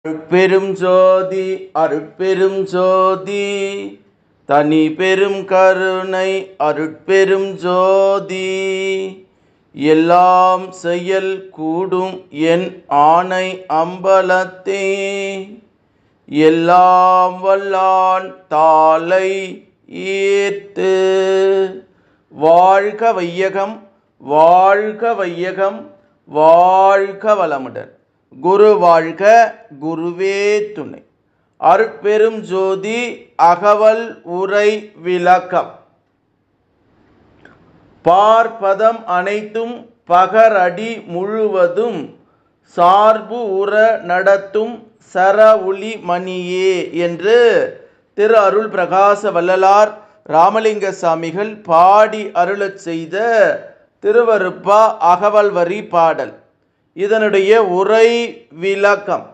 அருட்பெரும் ஜோதி அருட்பெரும் ஜோதி தனி பெரும் கருணை அருட்பெரும் ஜோதி எல்லாம் செயல் கூடும் என் ஆணை அம்பலத்தே எல்லாம் வல்லான் தாளை ஏத்து. வாழ்க வையகம் வாழ்க வையகம் வாழ்க வளமுடன். குரு வாழ்க குருவே துணை. அருட்பெரும் ஜோதி அகவல் உரை விளக்கம். பார்ப்பதம் அனைத்தும் பகரடி முழுவதும் சார்பு உற நடத்தும் சர ஒளி மணியே என்று திரு அருள் பிரகாச வள்ளலார் ராமலிங்க சாமிகள் பாடி அருளச் செய்த திருவருப்பா அகவல் வரி பாடல். இதனுடைய உரை விளக்கம்.